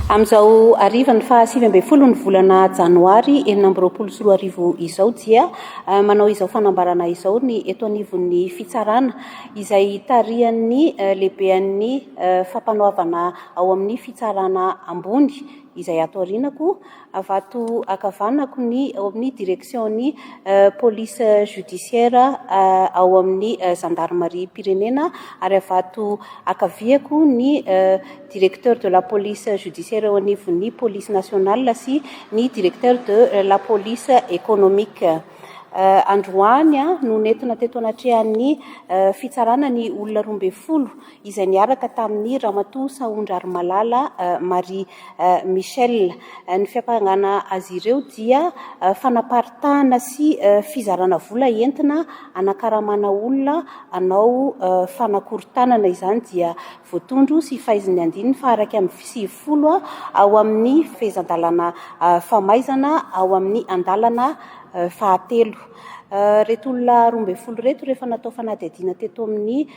Amin'izao ariva ny fahasivy ambin'ny folo ny volana janoary 2024 izao dia manao izao fanambarana izao ny eto anivon'ny fitsarana izay tarihan'ny lehibean'ny fampanoavana ao amin'ny fitsarana ambony izay ato aorianako avato akavanako ny ao amin'ny direksionni police judiciaire ao amin'ny gendarmerie pirenena ary avato akaviako ny directeur de la police judiciaire au anivon'ny police nationale sy ny directeur de la police économique. Androany no nentina teto anatrehan'ny fitsarana ny olona 12 izay niaraka tamin'ny ramatoa Saondra Armalala Marie Michel. Ny fiampangana azy ireo dia fanaparitahana sy fizarana vola entina anakaramana olona anao fanakorontanana izany dia voatondro sy fahaizany andininy faharaka amin'ny 20 ao amin'ny fehezan-dalana famaizana ao amin'ny andalana fahatelo. Reto olona 12 reto rehefa natao fanadihadiana teto amin'ny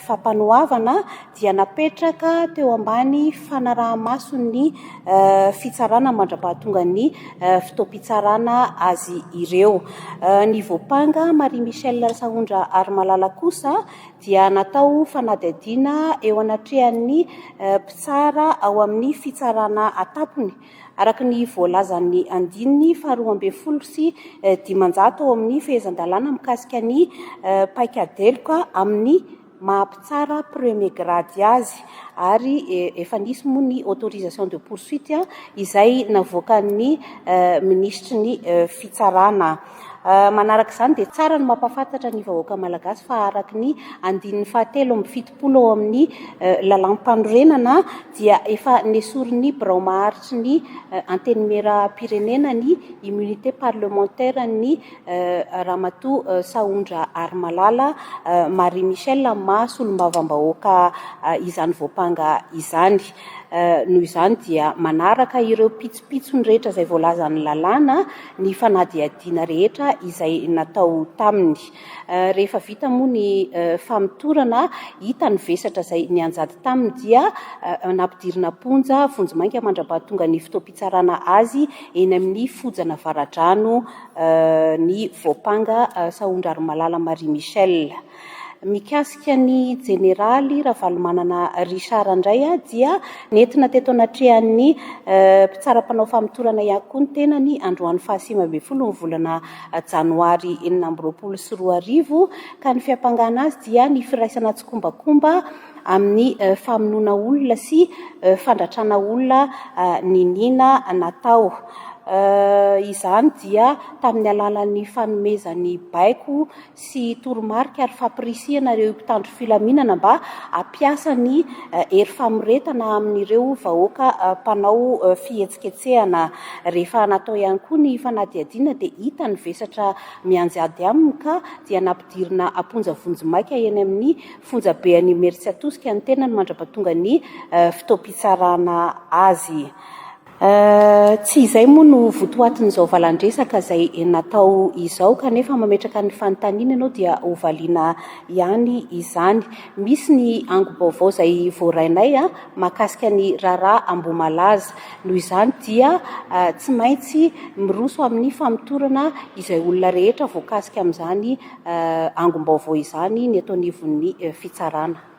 fampanoavana dia napetraka teo ambany fanaraha-mason'ny fitsarana mandrapahatonga ny fitoam-pitsarana azy ireo. Ny voapanga Marie Michel Saondra Armalala kosa dia natao fanadihadiana eo anatrehan'ny mpitsara ao amin'ny fitsarana atapony araka ny voalazan'ny andininy faharoa ambin'ny folo sy dimanjato ao amin'ny fehezan-dalàna mikasika ny paikadeloka amin'ny mahampitsara premier grade azy ary efa nisy moa ny autorisation de poursuite izay navoakan'ny ministry ny fitsarana. Manaraka izany dia tsara ny mampafantatra ny vahoaka malagasy fa araky ny andininy fahatelo amin'ny fitopolo ao amin'ny lalam-panorenana dia efa nesorin'ny birao maharitry ny antenimera pirenena ny immunité parlementaire ny ramatoa Saondra Armalala Marie Michel mahasolombavambahoaka izany voapanga izany. Noho izany dia manaraka ireo pitsopitsony rehetra izay voalazan'ny lalàna ny fanadihadiana rehetra izay natao taminy. Rehefa vita moa ny famitorana hita ny vesatra izay nianjady taminy dia nampidirina ponja vonjimainga mandrapahatonga ny fitoam-pitsarana azy eny amin'ny fojana Varadrano ny voapanga Saondra Armalala Marie Michel. Mikasika ny jeneraly Ravalomanana Richard indray dia nentina teto anatrehan'ny mpitsaram-panao famitorana ihany koa ny tenany androany fahasivy ambin'ny folo ny volana janoary 2024 ka ny fiampangana azy dia ny firaisana tsikombakomba amin'ny famonoana olona sy fandratrana olona ninina natao. Izany dia tamin'ny alalan'ny fanomezan'ny baiko sy toromarika ary fampirisihana ireo mpitandro filaminana mba ampiasa ny hery famoretana amin'ireo vahoaka mpanao fihetsiketsehana. Rehefa natao ihany koa ny fanadihadiana dia hita ny vesatra mianjady aminy ka dia nampidirina amponja vonjimaika eny amin'ny fonjabean'ny Mertsiatosika ny tenany mandrapahatonga ny fitoam-pitsarana azy. Tsy izay moa no votoatin'izao valandresaka izay natao izao kanefa mametraka ny fanontaniana ianao dia hovaliana ihany izany. Misy ny angom-baovao izay voarainay mahakasika ny raharaha Ambomalaza. Noho izany dia tsy maintsy miroso amin'ny famitorana izay olona rehetra voakasika amin'izany angom-baovao izany ny eto anivon'ny fitsarana.